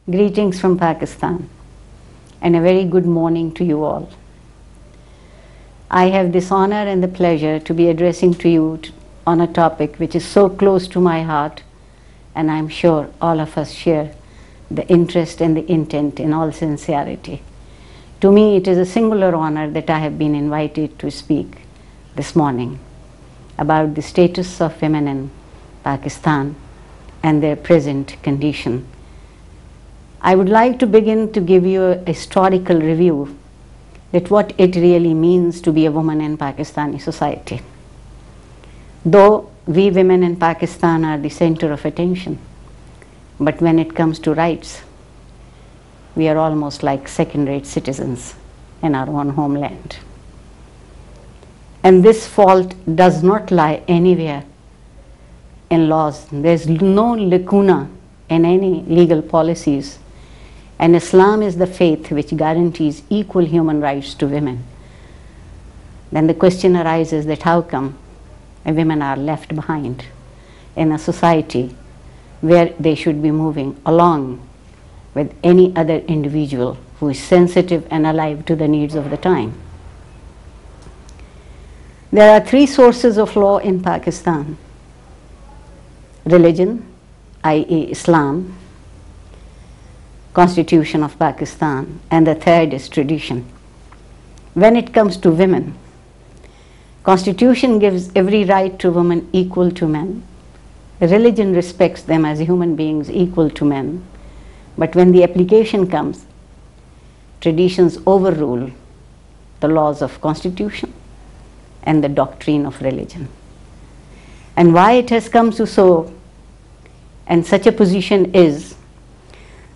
Greetings from Pakistan and a very good morning to you all. I have this honor and the pleasure to be addressing to you on a topic which is so close to my heart, and I'm sure all of us share the interest and the intent in all sincerity. To me, it is a singular honor that I have been invited to speak this morning about the status of women in Pakistan and their present condition. I would like to begin to give you a historical review that what it really means to be a woman in Pakistani society. Though we women in Pakistan are the center of attention, but when it comes to rights, we are almost like second-rate citizens in our own homeland. And this fault does not lie anywhere in laws. There's no lacuna in any legal policies. And Islam is the faith which guarantees equal human rights to women. Then the question arises that how come women are left behind in a society where they should be moving along with any other individual who is sensitive and alive to the needs of the time. There are three sources of law in Pakistan: religion, i.e. Islam, Constitution of Pakistan, and the third is tradition. When it comes to women, Constitution gives every right to women equal to men. Religion respects them as human beings equal to men. But when the application comes, traditions overrule the laws of Constitution and the doctrine of religion. And why it has come to so, and such a position is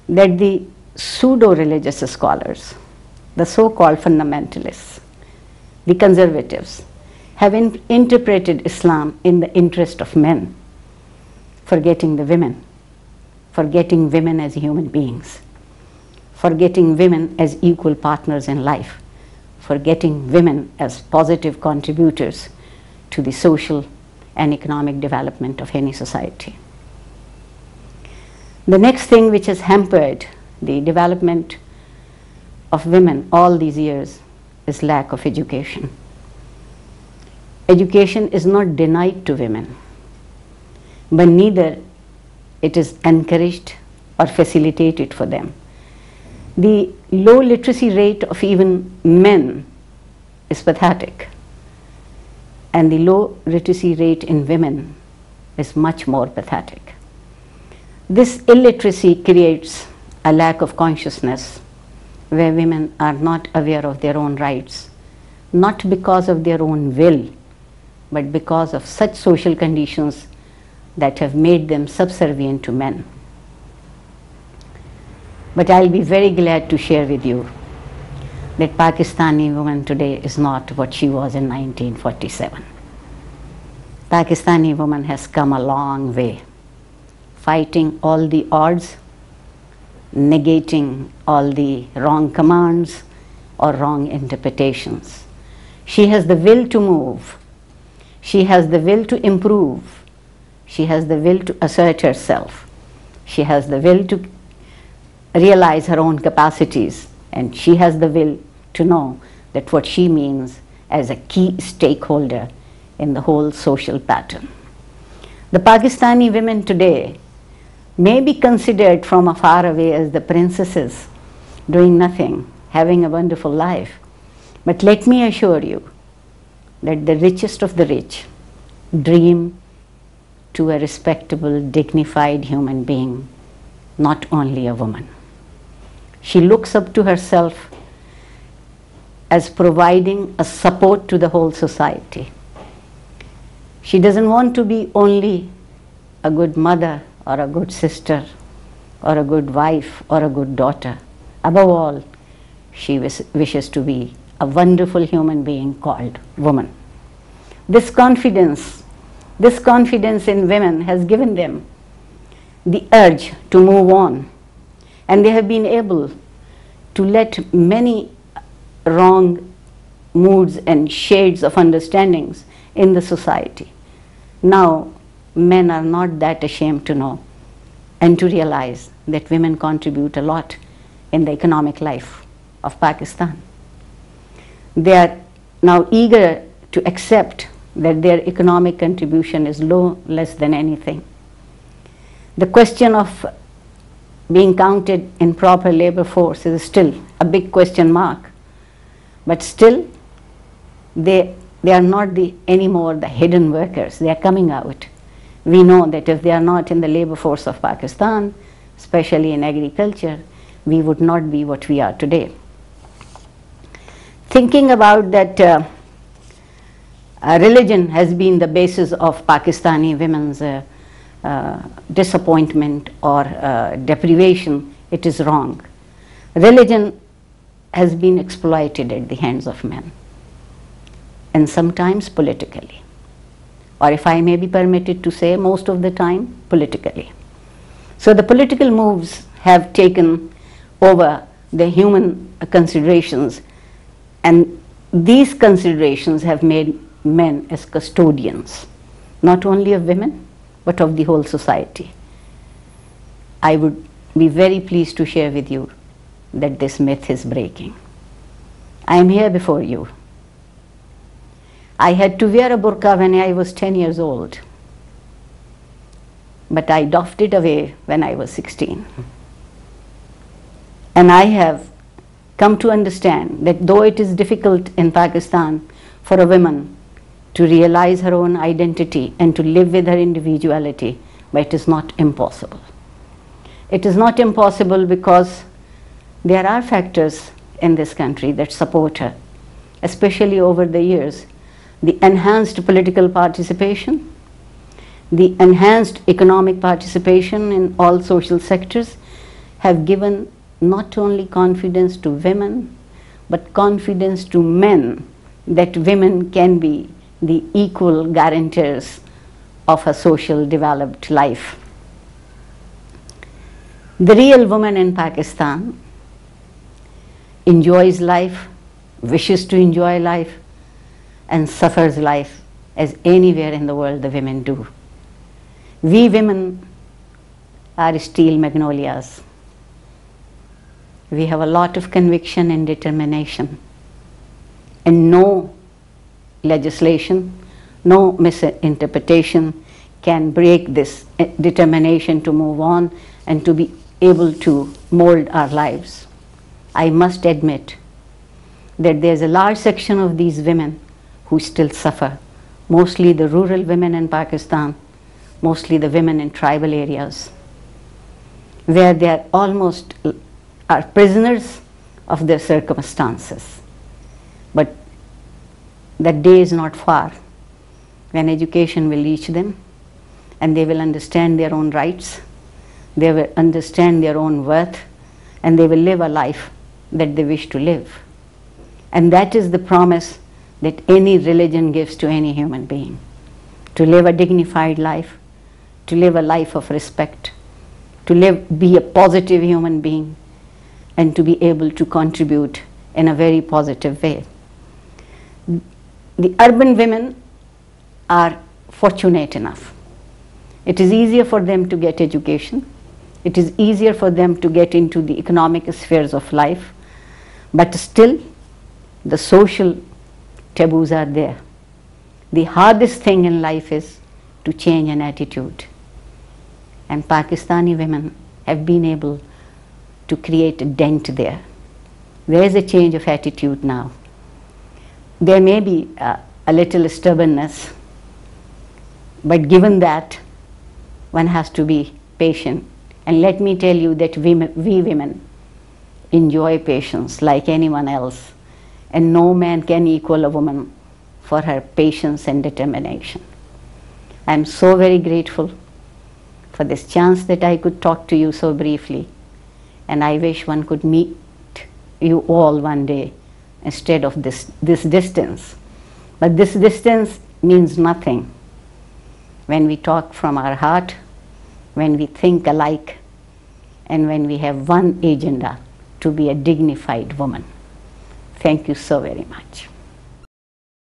that the pseudo-religious scholars, the so-called fundamentalists, the conservatives, have interpreted Islam in the interest of men, forgetting the women, forgetting women as human beings, forgetting women as equal partners in life, forgetting women as positive contributors to the social and economic development of any society. The next thing which has hampered the development of women all these years is lack of education. Education is not denied to women, but neither it is encouraged or facilitated for them. The low literacy rate of even men is pathetic, and the low literacy rate in women is much more pathetic. This illiteracy creates a lack of consciousness where women are not aware of their own rights, not because of their own will, but because of such social conditions that have made them subservient to men. But I'll be very glad to share with you that Pakistani woman today is not what she was in 1947. Pakistani woman has come a long way, fighting all the odds, negating all the wrong commands or wrong interpretations. She has the will to move. She has the will to improve. She has the will to assert herself. She has the will to realize her own capacities, and she has the will to know that what she means as a key stakeholder in the whole social pattern. The Pakistani women today may be considered from afar away as the princesses, doing nothing, having a wonderful life. But let me assure you that the richest of the rich dream to a respectable, dignified human being, not only a woman. She looks up to herself as providing a support to the whole society. She doesn't want to be only a good mother or a good sister or a good wife or a good daughter. Above all, she wishes to be a wonderful human being called woman. This confidence in women has given them the urge to move on, and they have been able to let many wrong moods and shades of understandings in the society. Now, men are not that ashamed to know and to realize that women contribute a lot in the economic life of Pakistan. They are now eager to accept that their economic contribution is less than anything. The question of being counted in proper labor force is still a big question mark, but still they are not anymore the hidden workers. They are coming out. We know that if they are not in the labor force of Pakistan, especially in agriculture, we would not be what we are today. Thinking about that, religion has been the basis of Pakistani women's disappointment or deprivation, it is wrong. Religion has been exploited at the hands of men, and sometimes politically, or if I may be permitted to say, most of the time politically. So the political moves have taken over the human considerations, and these considerations have made men as custodians, not only of women, but of the whole society. I would be very pleased to share with you that this myth is breaking. I am here before you. I had to wear a burqa when I was 10 years old, but I doffed it away when I was 16. And I have come to understand that though it is difficult in Pakistan for a woman to realize her own identity and to live with her individuality, but it is not impossible. It is not impossible because there are factors in this country that support her, especially over the years. The enhanced political participation, the enhanced economic participation in all social sectors have given not only confidence to women, but confidence to men that women can be the equal guarantors of a social developed life. The real woman in Pakistan enjoys life, wishes to enjoy life, and suffers life as anywhere in the world the women do. We women are steel magnolias. We have a lot of conviction and determination, and no legislation, no misinterpretation can break this determination to move on and to be able to mold our lives. I must admit that there's a large section of these women who still suffer, mostly the rural women in Pakistan, mostly the women in tribal areas, where they are almost are prisoners of their circumstances. But that day is not far when education will reach them and they will understand their own rights, they will understand their own worth, and they will live a life that they wish to live. And that is the promise that any religion gives to any human being, to live a dignified life, to live a life of respect, to be a positive human being, and to be able to contribute in a very positive way. The urban women are fortunate enough. It is easier for them to get education. It is easier for them to get into the economic spheres of life, but still the social taboos are there. The hardest thing in life is to change an attitude, and Pakistani women have been able to create a dent there. There is a change of attitude now. There may be a little stubbornness, but given that, one has to be patient. And let me tell you that we women enjoy patience like anyone else, and no man can equal a woman for her patience and determination. I am so very grateful for this chance that I could talk to you so briefly, and I wish one could meet you all one day instead of this distance. But this distance means nothing when we talk from our heart, when we think alike, and when we have one agenda, to be a dignified woman. Thank you so very much.